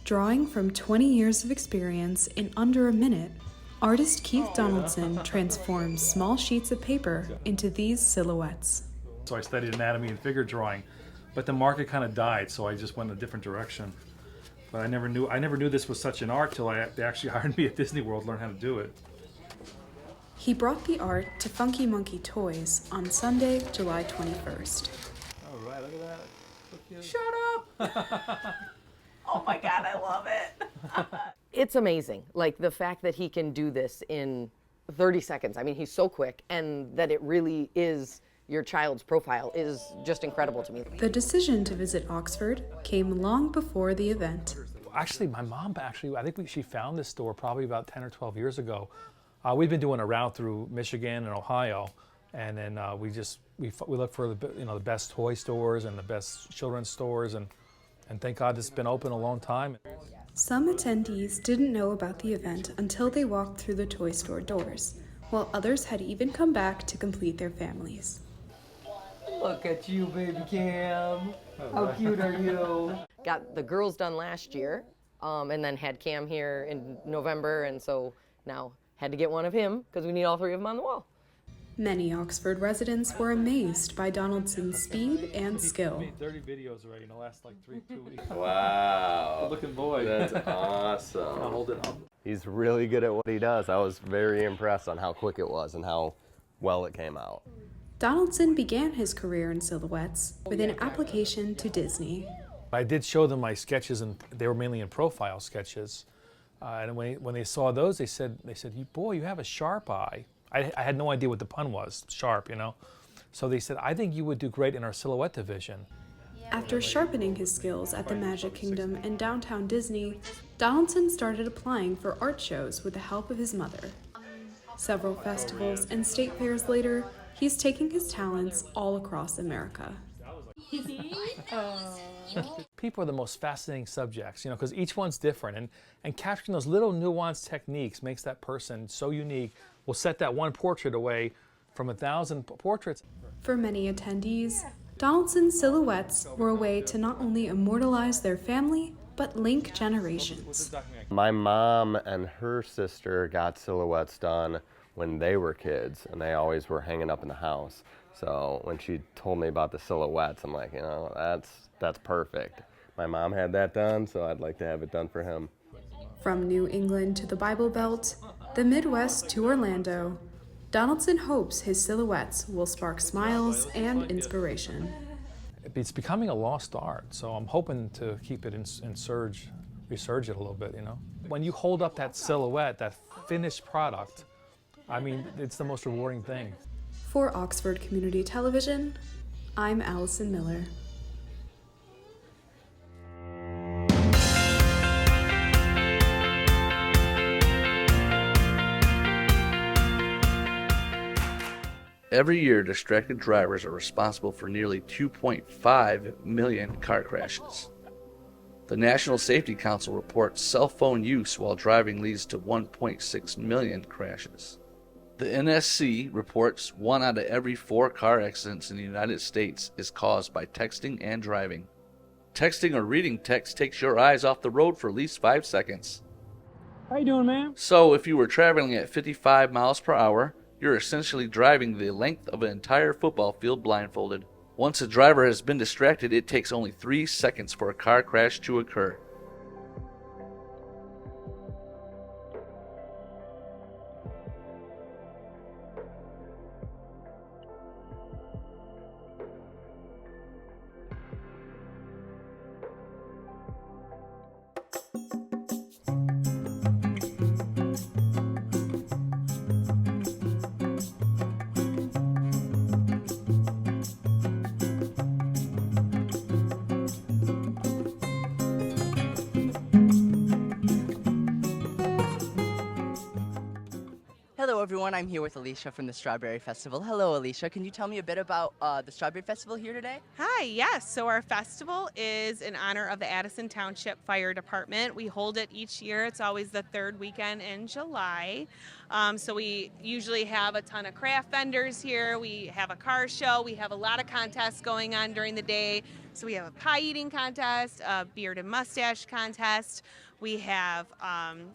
Drawing from 20 years of experience in under a minute, artist Keith Donaldson transforms small sheets of paper into these silhouettes. So I studied anatomy and figure drawing, but the market kind of died, so I just went in a different direction. But I never knew this was such an art till they actually hired me at Disney World to learn how to do it. He brought the art to Funky Monkey Toys on Sunday, July 21st. All right, look at that. Look cute. Shut up! Oh my God, I love it. It's amazing, like the fact that he can do this in 30 seconds. I mean, he's so quick, and that it really is your child's profile is just incredible to me. The decision to visit Oxford came long before the event. Actually, my mom, I think she found this store probably about 10 or 12 years ago. We've been doing a route through Michigan and Ohio, and then we look for the best toy stores and the best children's stores, and thank God it's been open a long time. Some attendees didn't know about the event until they walked through the toy store doors, while others had even come back to complete their families. Look at you, baby Cam. How cute are you? Got the girls done last year, and then had Cam here in November, and so now had to get one of him because we need all three of them on the wall. Many Oxford residents were amazed by Donaldson's speed and skill. He made 30 videos already in the last 2 weeks. Wow. Good looking boy. That's awesome. I'll hold it up. He's really good at what he does. I was very impressed on how quick it was and how well it came out. Donaldson began his career in silhouettes with an application to Disney. I did show them my sketches, and they were mainly in profile sketches. And when they saw those, they said, boy, you have a sharp eye. I had no idea what the pun was, sharp, So they said, I think you would do great in our silhouette division. After sharpening his skills at the Magic Kingdom and downtown Disney, Donaldson started applying for art shows with the help of his mother. Several festivals and state fairs later, he's taking his talents all across America. People are the most fascinating subjects, because each one's different, and capturing those little nuanced techniques makes that person so unique. Will set that one portrait away from 1,000 portraits. For many attendees, Donaldson's silhouettes were a way to not only immortalize their family, but link generations. My mom and her sister got silhouettes done when they were kids, and they always were hanging up in the house. So when she told me about the silhouettes, I'm like, that's perfect. My mom had that done, so I'd like to have it done for him. From New England to the Bible Belt, the Midwest to Orlando, Donaldson hopes his silhouettes will spark smiles and inspiration. It's becoming a lost art, so I'm hoping to keep it resurge it a little bit, When you hold up that silhouette, that finished product, it's the most rewarding thing. For Oxford Community Television, I'm Alison Miller. Every year, distracted drivers are responsible for nearly 2.5 million car crashes. The National Safety Council reports cell phone use while driving leads to 1.6 million crashes. The NSC reports 1 out of every 4 car accidents in the United States is caused by texting and driving. Texting or reading text takes your eyes off the road for at least 5 seconds. How you doing, ma'am? So if you were traveling at 55 miles per hour, you're essentially driving the length of an entire football field blindfolded. Once a driver has been distracted, it takes only 3 seconds for a car crash to occur. Hello everyone, I'm here with Alicia from the Strawberry Festival. Hello Alicia, can you tell me a bit about the Strawberry Festival here today? Hi, yes. So our festival is in honor of the Addison Township Fire Department. We hold it each year. It's always the third weekend in July. So we usually have a ton of craft vendors here. We have a car show. We have a lot of contests going on during the day. So we have a pie eating contest, a beard and mustache contest. We have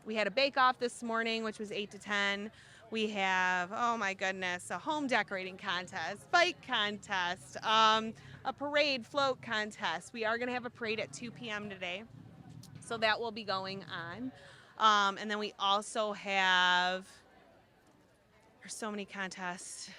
we had a bake off this morning, which was 8 to 10. We have, oh my goodness, a home decorating contest, bike contest, a parade float contest. We are going to have a parade at 2 p.m. today, so that will be going on. And then we also have, there's so many contests.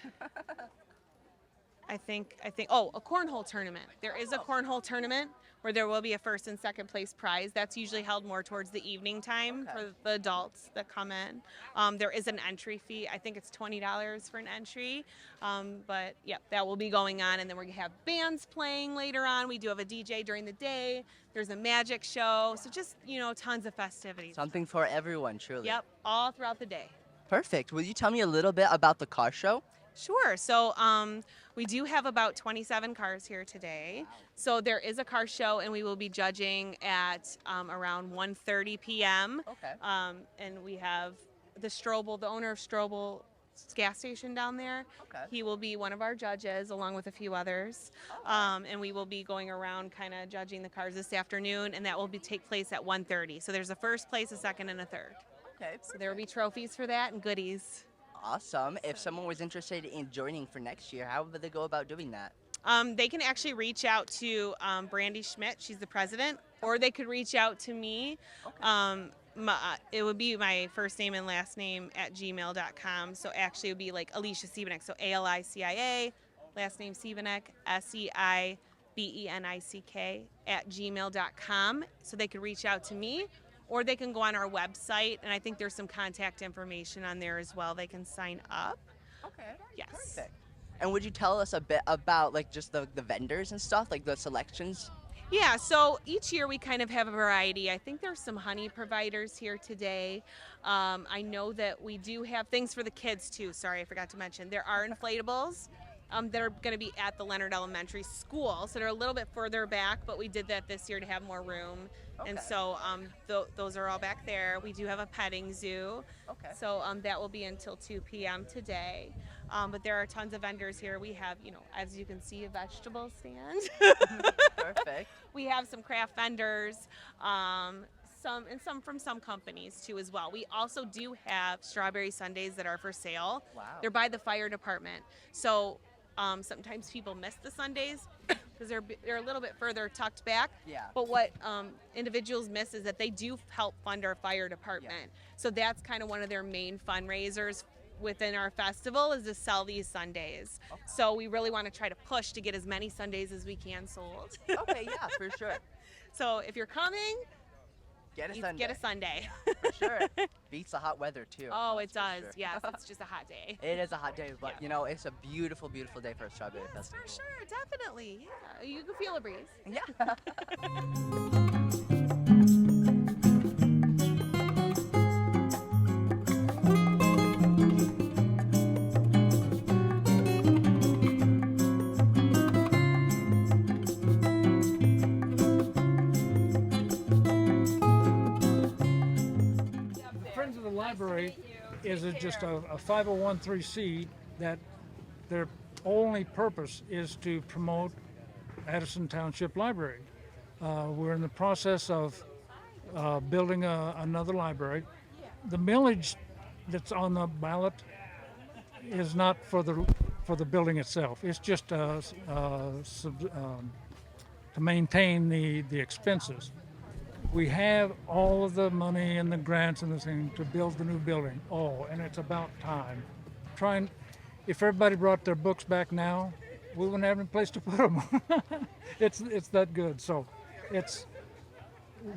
I think, oh, a cornhole tournament. There is a cornhole tournament where there will be a first and second place prize. That's usually held more towards the evening time for the adults that come in. There is an entry fee. I think it's $20 for an entry. But yeah, that will be going on. And then we're gonna have bands playing later on. We do have a DJ during the day. There's a magic show. So just, tons of festivities. Something for everyone, truly. Yep, all throughout the day. Perfect. Will you tell me a little bit about the car show? Sure. So we do have about 27 cars here today. So there is a car show, and we will be judging at around 1:30 p.m. Okay. And we have the owner of Strobel gas station down there. Okay. He will be one of our judges, along with a few others. And we will be going around kind of judging the cars this afternoon, and that will take place at 1:30. So there's a first place, a second, and a third. Okay. So there will be trophies for that and goodies. Awesome. If someone was interested in joining for next year, how would they go about doing that? They can actually reach out to Brandy Schmidt. She's the president. Or they could reach out to me. Okay. It would be my first name and last name at gmail.com. So actually it would be like Alicia Siebenek. So ALICIA, last name Siebenek, SEIBENICK at gmail.com. So they could reach out to me. Or they can go on our website, and I think there's some contact information on there as well. They can sign up. Okay. Yes. Perfect. And would you tell us a bit about just the vendors and stuff, like the selections? Yeah, so each year we kind of have a variety. I think there's some honey providers here today. I know that we do have things for the kids too. Sorry, I forgot to mention. There are inflatables that are going to be at the Leonard Elementary School. So they're a little bit further back, but we did that this year to have more room. Okay. And so those are all back there. We do have a petting zoo. Okay. So that will be until 2 p.m. today. But there are tons of vendors here. We have, as you can see, a vegetable stand. Perfect. We have some craft vendors, some from some companies too as well. We also do have strawberry sundaes that are for sale. Wow. They're by the fire department. So sometimes people miss the sundaes because they're a little bit further tucked back. Yeah. But what individuals miss is that they do help fund our fire department. Yeah. So that's kind of one of their main fundraisers within our festival is to sell these sundaes. Okay. So we really want to try to push to get as many sundaes as we can sold. Okay, yeah, for sure. So if you're coming, get a sundae. Get a sundae. For sure. Beats the hot weather too. Oh, it does. Sure. Yes, it's just a hot day. It is a hot day, but yeah. It's a beautiful, beautiful day for a strawberry festival. For sure, definitely. Yeah, you can feel a breeze. Yeah. Library is just a 501(c)(3) that their only purpose is to promote Addison Township Library. We're in the process of building another library. The millage that's on the ballot is not for the building itself. It's just to maintain the expenses. We have all of the money and the grants and the thing to build the new building. Oh, and it's about time. If everybody brought their books back now, we wouldn't have any place to put them. It's that good. So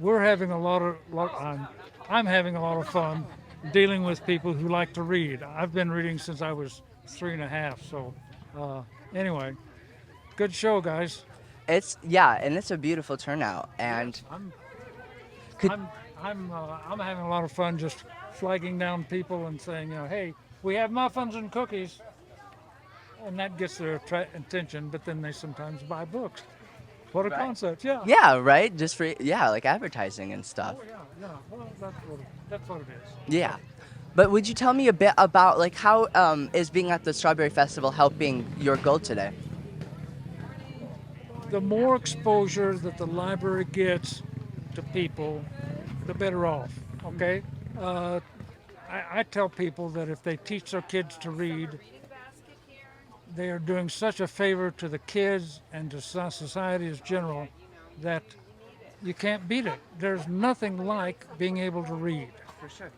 we're having I'm having a lot of fun dealing with people who like to read. I've been reading since I was 3.5. So anyway, good show, guys. And it's a beautiful turnout. And I'm having a lot of fun just flagging down people and saying, hey, we have muffins and cookies, and that gets their attention. But then they sometimes buy books. What a concept! Yeah. Yeah, right. Just for like advertising and stuff. Oh yeah. Well, that's what it is. Yeah. But would you tell me a bit about how is being at the Strawberry Festival helping your goal today? the more exposure that the library gets to people, the better off, okay? I tell people that if they teach their kids to read, they are doing such a favor to the kids and to society as general that you can't beat it. There's nothing like being able to read. For sure.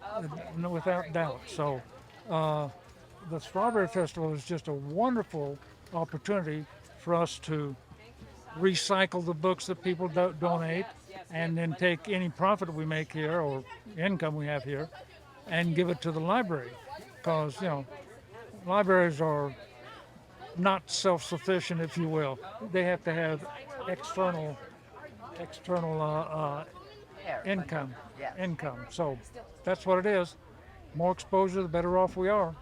Without doubt. So the Strawberry Festival is just a wonderful opportunity for us to recycle the books that people donate and then take any profit we make here or income we have here and give it to the library. Because, libraries are not self-sufficient, if you will. They have to have external income. So that's what it is. More exposure, the better off we are.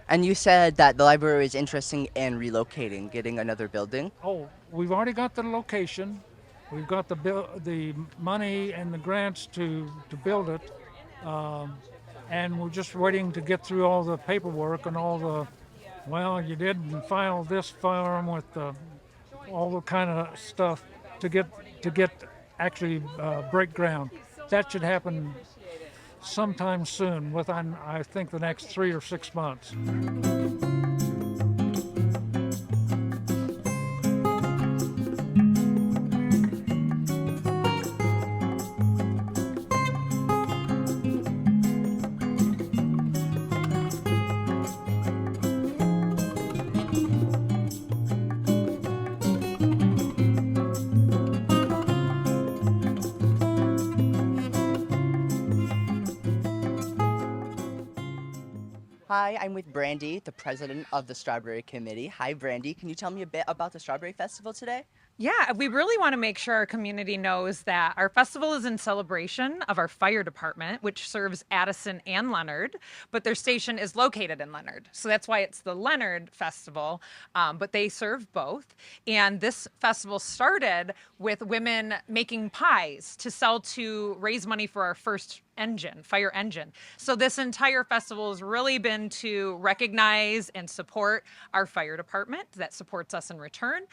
And you said that the library is interested in relocating, getting another building. Oh, we've already got the location. We've got the money and the grants to build it. And we're just waiting to get through all the paperwork and all the, you didn't file this form with all the kind of stuff to get actually break ground. That should happen sometime soon, within, I think, the next 3 or 6 months. Hi, I'm with Brandy, the president of the Strawberry Committee. Hi, Brandy. Can you tell me a bit about the Strawberry Festival today? Yeah, we really want to make sure our community knows that our festival is in celebration of our fire department, which serves Addison and Leonard, but their station is located in Leonard. So that's why it's the Leonard Festival, but they serve both. And this festival started with women making pies to sell to raise money for our first fire engine. So this entire festival has really been to recognize and support our fire department that supports us in return.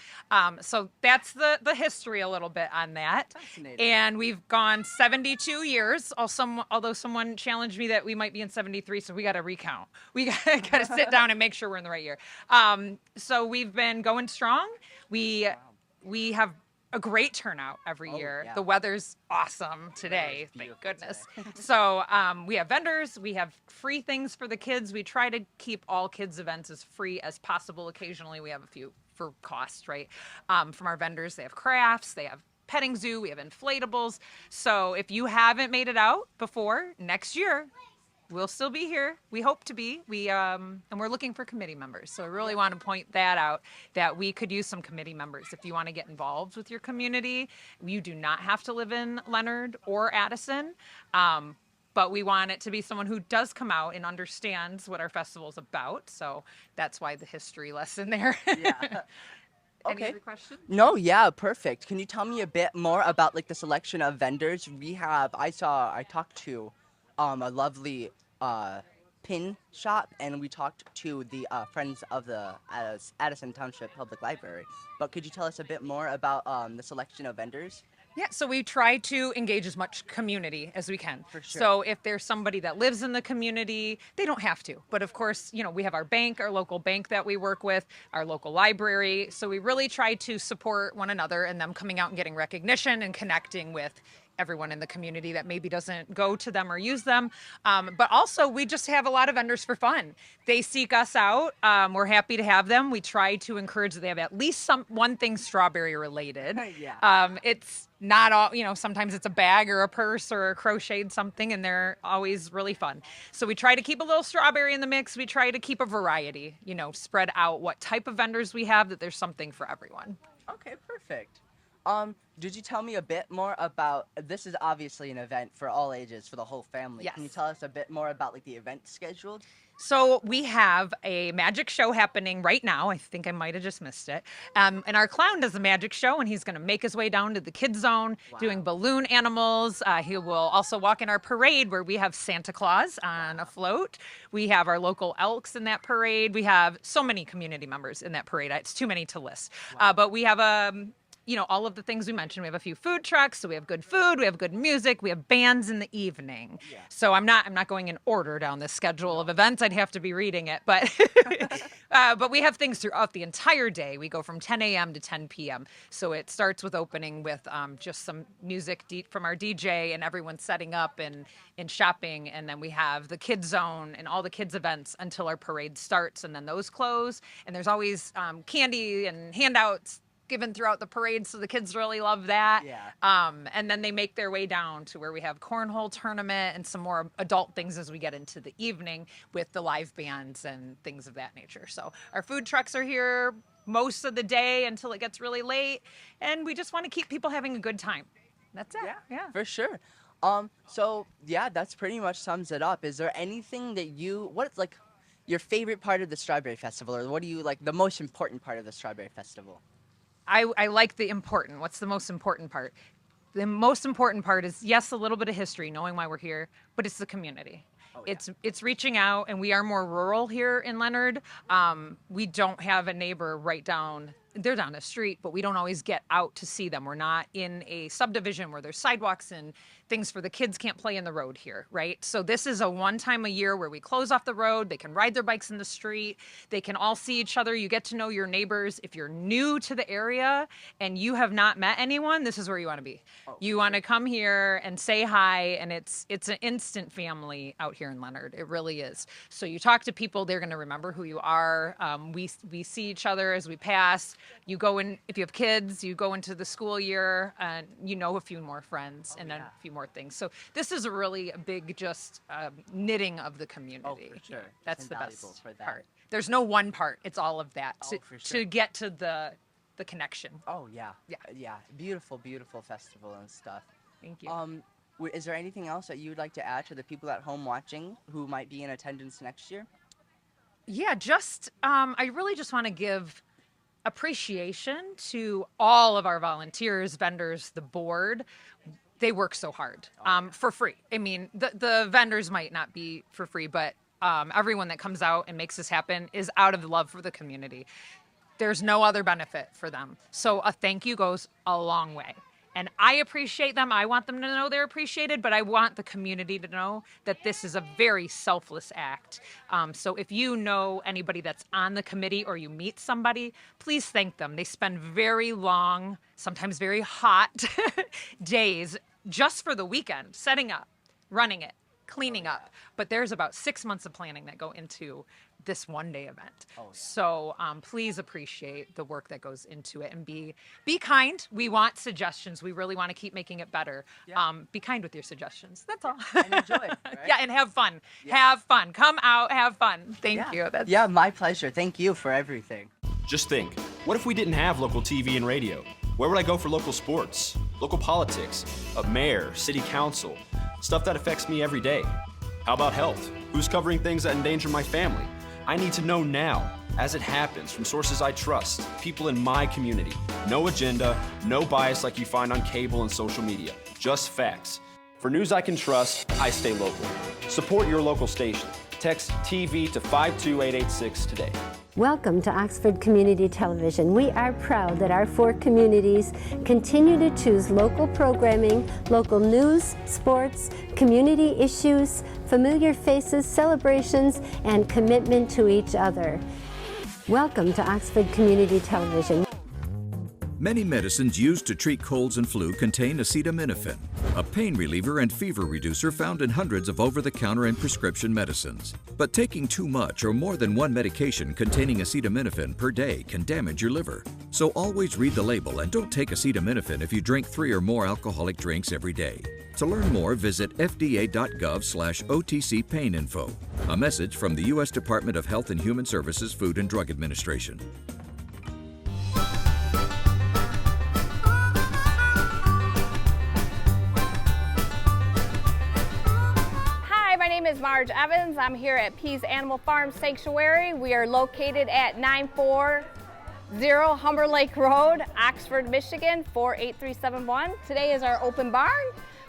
So that's the history a little bit on that. And we've gone 72 years, although someone challenged me that we might be in 73, so we got to recount. We got to sit down and make sure we're in the right year. So we've been going strong. We have a great turnout every year. Yeah. The weather's awesome today, thank goodness. So we have vendors, we have free things for the kids. We try to keep all kids' events as free as possible. Occasionally we have a few for cost, right? From our vendors, they have crafts, they have petting zoo, we have inflatables. So if you haven't made it out before, next year, we'll still be here. We hope to be. And we're looking for committee members. So I really want to point that out, that we could use some committee members. If you want to get involved with your community, you do not have to live in Leonard or Addison. But we want it to be someone who does come out and understands what our festival is about. So that's why the history lesson there. Yeah. Any other questions? No, yeah, perfect. Can you tell me a bit more about the selection of vendors? I talked to a lovely pin shop, and we talked to the Friends of the Addison Township Public Library. But could you tell us a bit more about the selection of vendors? Yeah, so we try to engage as much community as we can. For sure. So if there's somebody that lives in the community, they don't have to. But of course, we have our bank, our local bank that we work with, our local library. So we really try to support one another and them coming out and getting recognition and connecting with everyone in the community that maybe doesn't go to them or use them. But also, we just have a lot of vendors for fun. They seek us out. We're happy to have them. We try to encourage that they have at least one thing strawberry related. Yeah. It's not all, sometimes it's a bag or a purse or a crocheted something, and they're always really fun. So we try to keep a little strawberry in the mix. We try to keep a variety, spread out what type of vendors we have, that there's something for everyone. Okay, perfect. Did you tell me a bit more about, this is obviously an event for all ages, for the whole family. Yes. Can you tell us a bit more about the event scheduled? So we have a magic show happening right now. I think I might have just missed it. And our clown does a magic show, and he's going to make his way down to the kids zone, doing balloon animals. He will also walk in our parade, where we have Santa Claus on a float. We have our local Elks in that parade. We have so many community members in that parade. It's too many to list. But we have all of the things we mentioned. We have a few food trucks, so we have good food, we have good music, we have bands in the evening. Yeah. So I'm not going in order down this schedule of events. I'd have to be reading it, but but we have things throughout the entire day. We go from 10 a.m. to 10 p.m. So it starts with opening with just some music from our DJ and everyone setting up and shopping, and then we have the kids zone and all the kids events until our parade starts, and then those close. And there's always candy and handouts given throughout the parade, so the kids really love that. Yeah. And then they make their way down to where we have cornhole tournament and some more adult things as we get into the evening with the live bands and things of that nature. So our food trucks are here most of the day until it gets really late, and we just want to keep people having a good time. That's it. Yeah. For sure. So yeah, that's pretty much sums it up. Is there anything that what's like your favorite part of the Strawberry Festival, or what do you like the most important part of the Strawberry Festival? I like the important. What's the most important part? The most important part is, yes, a little bit of history, knowing why we're here, but it's the community. Oh, yeah. It's reaching out, and we are more rural here in Leonard. We don't have a neighbor right down. They're down the street, but we don't always get out to see them. We're not in a subdivision where there's sidewalks and things for the kids can't play in the road here, right? So this is a one time a year where we close off the road. They can ride their bikes in the street. They can all see each other. You get to know your neighbors. If you're new to the area and you have not met anyone, this is where you want to be. You want to come here and say hi, and it's an instant family out here in Leonard. It really is. So you talk to people, they're going to remember who you are. We see each other as we pass. You go in, if you have kids, you go into the school year and you know a few more friends and then a few more things. So this is a really big just knitting of the community. For sure. That's the best part. There's no one part. It's all of that to get to the connection. Oh, yeah. Yeah. Beautiful, beautiful festival and stuff. Thank you. Is there anything else that you would like to add to the people at home watching who might be in attendance next year? Yeah, I really just want to give appreciation to all of our volunteers, vendors, the board. They work so hard for free. I mean, the vendors might not be for free, but everyone that comes out and makes this happen is out of love for the community. There's no other benefit for them. So a thank you goes a long way. And I appreciate them. I want them to know they're appreciated, but I want the community to know that this is a very selfless act. So if you know anybody that's on the committee or you meet somebody, please thank them. They spend very long, sometimes very hot days just for the weekend, setting up, running it, cleaning up. But there's about 6 months of planning that go into this one-day event. So please appreciate the work that goes into it and be kind. We want suggestions. We really want to keep making it better. Be kind with your suggestions. That's all. And enjoy it, right? Yeah, and have fun. Yeah. Have fun. Come out, have fun. Thank you. Yeah, my pleasure. Thank you for everything. Just think, what if we didn't have local TV and radio? Where would I go for local sports, local politics, a mayor, city council, stuff that affects me every day? How about health? Who's covering things that endanger my family? I need to know now, as it happens, from sources I trust, people in my community. No agenda, no bias like you find on cable and social media, just facts. For news I can trust, I stay local. Support your local station. Text TV to 52886 today. Welcome to Oxford Community Television. We are proud that our 4 communities continue to choose local programming, local news, sports, community issues, familiar faces, celebrations, and commitment to each other. Welcome to Oxford Community Television. Many medicines used to treat colds and flu contain acetaminophen, a pain reliever and fever reducer found in hundreds of over-the-counter and prescription medicines. But taking too much or more than one medication containing acetaminophen per day can damage your liver. So always read the label and don't take acetaminophen if you drink 3 or more alcoholic drinks every day. To learn more, visit fda.gov/OTC pain info. A message from the U.S. Department of Health and Human Services Food and Drug Administration. My name is Marge Evans. I'm here at Pan Animal Sanctuary. We are located at 940 Humber Lake Road, Oxford, Michigan, 48371. Today is our open barn.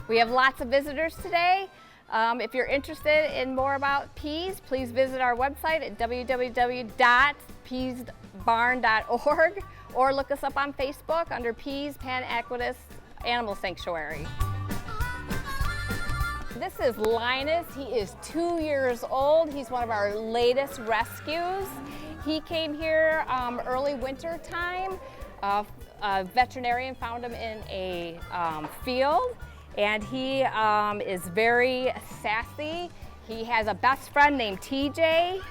We have lots of visitors today. If you're interested in more about peas, please visit our website at www.peasbarn.org, or look us up on Facebook under Pan Equus Animal Sanctuary. This is Linus. He is 2 years old. He's one of our latest rescues. He came here early winter time. A veterinarian found him in a field, and he is very sassy. He has a best friend named TJ.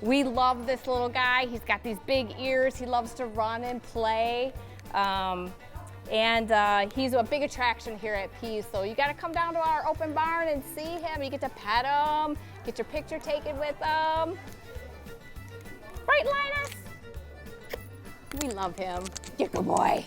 We love this little guy. He's got these big ears. He loves to run and play. And he's a big attraction here at Pease. So you gotta come down to our open barn and see him. You get to pet him, get your picture taken with him. Right, Linus? We love him. You're a good boy.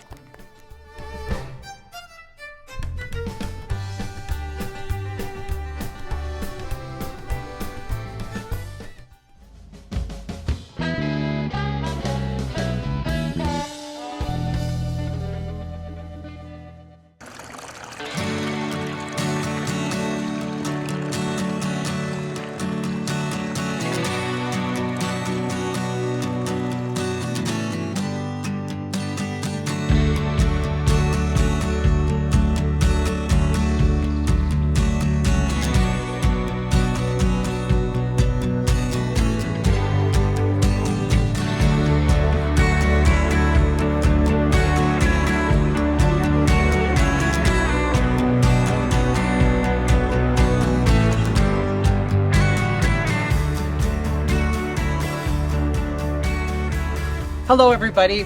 Hello everybody,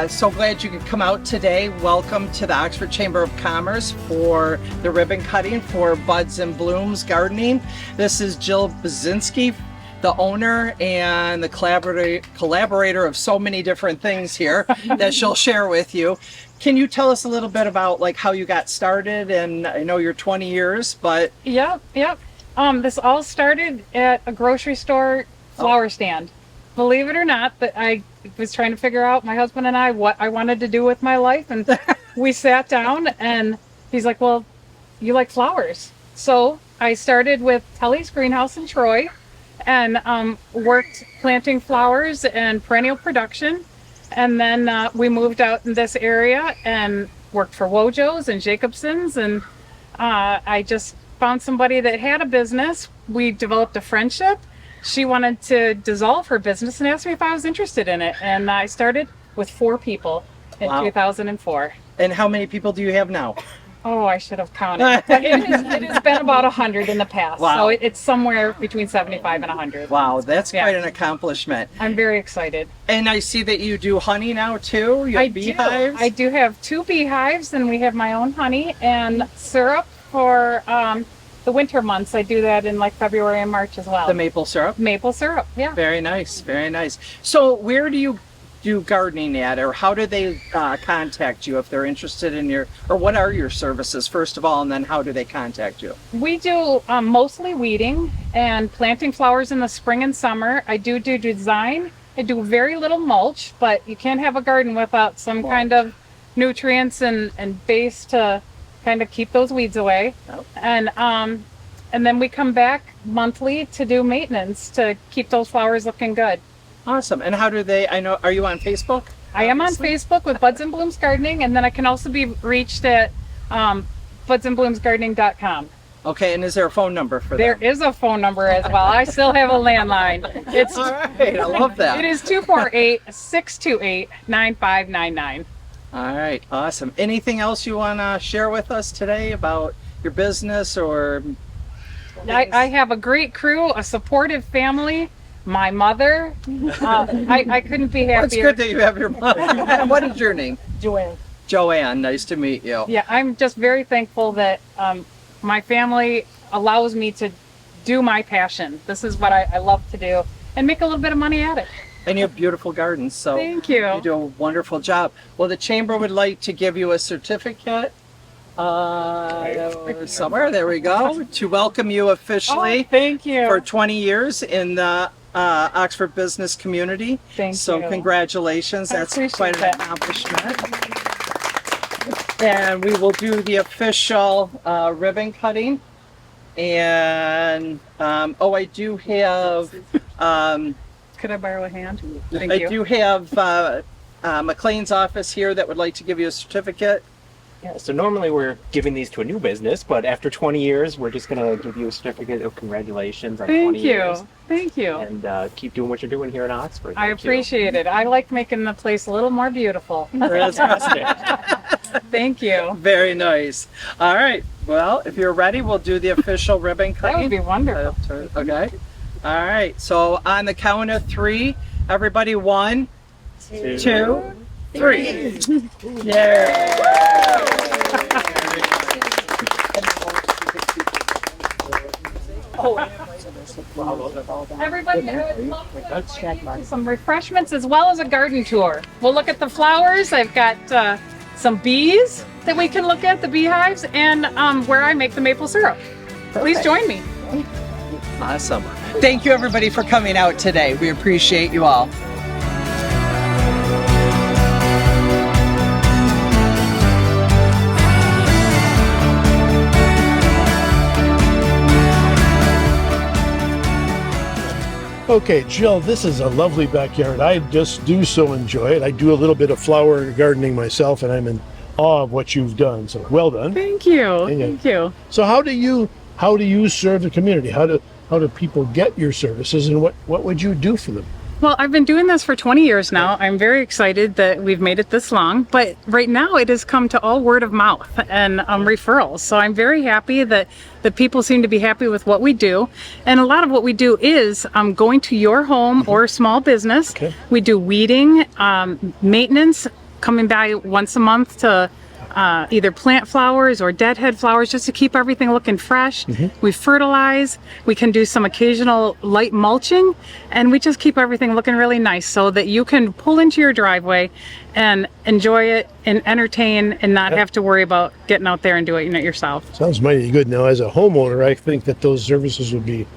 so glad you could come out today. Welcome to the Oxford Chamber of Commerce for the ribbon cutting for Buds and Blooms Gardening. This is Jill Bazinski, the owner and the collaborator of so many different things here that she'll share with you. Can you tell us a little bit about like how you got started? And I know you're 20 years, but... Yep. This all started at a grocery store flower stand. Believe it or not, that I was trying to figure out, my husband and I, what I wanted to do with my life. And we sat down and he's like, well, you like flowers. So I started with Telly's Greenhouse in Troy and worked planting flowers and perennial production. And then we moved out in this area and worked for Wojo's and Jacobson's. And I just found somebody that had a business. We developed a friendship. She wanted to dissolve her business and asked me if I was interested in it. And I started with 4 people in 2004. And how many people do you have now? Oh, I should have counted. But it has been about 100 in the past. Wow. So it's somewhere between 75 and 100. Wow, that's quite an accomplishment. I'm very excited. And I see that you do honey now too. You have beehives. I do have 2 beehives, and we have my own honey and syrup for the winter months. I do that in like February and March as well. The maple syrup? Maple syrup, yeah. Very nice, very nice. So where do you do gardening at, or how do they contact you if they're interested in your, or what are your services first of all, and then how do they contact you? We do mostly weeding and planting flowers in the spring and summer. I do design. I do very little mulch, but you can't have a garden without some kind of nutrients and base to kind of keep those weeds away. And then we come back monthly to do maintenance to keep those flowers looking good. Awesome. And how do they, I know, are you on Facebook? I am on Facebook with Buds and Blooms Gardening, and then I can also be reached at budsandbloomsgardening.com. Okay, and is there a phone number for There is a phone number as well. I still have a landline. It's all right, I love that. It is 248-628-9599. All right, awesome. Anything else you want to share with us today about your business or? I have a great crew, a supportive family, my mother. I couldn't be happier. It's good that you have your mother. What is your name? Joanne. Joanne, nice to meet you. Yeah, I'm just very thankful that my family allows me to do my passion. This is what I love to do and make a little bit of money at it. And you have beautiful gardens, so thank you. You do a wonderful job. Well, the chamber would like to give you a certificate somewhere, there we go, to welcome you officially. Oh, thank you. For 20 years in the Oxford business community. Thank you. So congratulations, that's quite an accomplishment. And we will do the official ribbon cutting. And I do have Could I borrow a hand? Thank I you. do have McLean's office here that would like to give you a certificate. Yeah, so normally we're giving these to a new business, but after 20 years, we're just going to give you a certificate of congratulations on 20 years. Thank you. And keep doing what you're doing here in Oxford. I Thank you. appreciate it. I like making the place a little more beautiful. Thank you. Very nice. All right. Well, if you're ready, we'll do the official ribbon cutting. That would be wonderful. Okay. All right. So on the count of 3, everybody, 1, 2, 3. Yeah. Everybody, I would love to some refreshments as well as a garden tour. We'll look at the flowers. I've got some bees that we can look at, the beehives, and where I make the maple syrup. Please join me. Awesome. Thank you, everybody, for coming out today. We appreciate you all. Okay, Jill, this is a lovely backyard. I just do so enjoy it. I do a little bit of flower gardening myself, and I'm in awe of what you've done. So well done. Thank you. Thank you. So how do you serve the community? How do people get your services, and what would you do for them? Well, I've been doing this for 20 years now. I'm very excited that we've made it this long, but right now it has come to all word of mouth and referrals. So I'm very happy that the people seem to be happy with what we do. And a lot of what we do is going to your home or small business. Okay. We do weeding, maintenance, coming by once a month to either plant flowers or deadhead flowers just to keep everything looking fresh. We fertilize, we can do some occasional light mulching, and we just keep everything looking really nice so that you can pull into your driveway and enjoy it and entertain and not have to worry about getting out there and doing it yourself. Sounds mighty good. Now, as a homeowner, I think that those services would be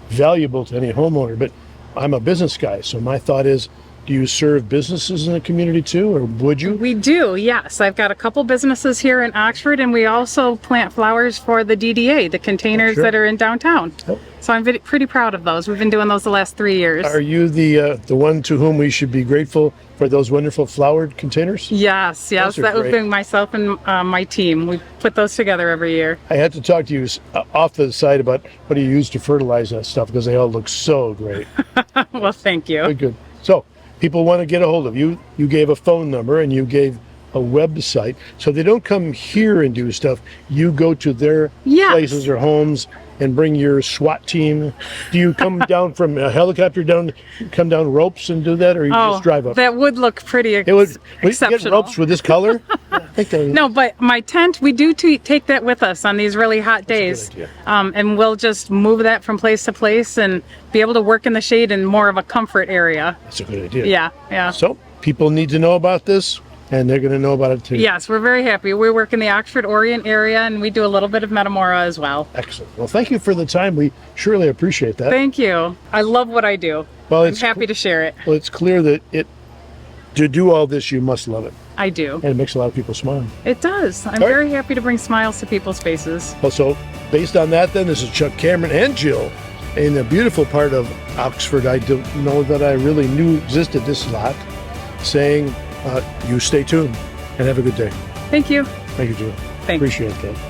valuable to any homeowner, but I'm a business guy, so my thought is, do you serve businesses in the community too, or would you? We do, yes. I've got a couple businesses here in Oxford, and we also plant flowers for the DDA, the containers that are in downtown. So I'm pretty proud of those. We've been doing those the last 3 years. Are you the one to whom we should be grateful for those wonderful flowered containers? Yes, that would be myself and my team. We put those together every year. I had to talk to you off the side about what do you use to fertilize that stuff, because they all look so great. Well, thank you. Good. So people want to get a hold of you. You gave a phone number and you gave a website. So they don't come here and do stuff. You go to their places or homes and bring your SWAT team. Do you come down from a helicopter come down ropes and do that, or you just drive up? That would look pretty exceptional. Get ropes with this color? No, but my tent, we do take that with us on these really hot days. And we'll just move that from place to place and be able to work in the shade in more of a comfort area. That's a good idea. Yeah. So people need to know about this, and they're going to know about it too. Yes, we're very happy. We work in the Oxford Orient area, and we do a little bit of Metamora as well. Excellent. Well, thank you for the time. We surely appreciate that. Thank you. I love what I do. Well, I'm happy to share it. Well, it's clear that to do all this, you must love it. I do. And it makes a lot of people smile. It does. I'm very happy to bring smiles to people's faces. Well, so based on that, then, this is Chuck Cameron and Jill in the beautiful part of Oxford I don't know that I really knew existed this lot, saying you stay tuned and have a good day. Thank you. Thank you, Jill. Thanks. Appreciate that.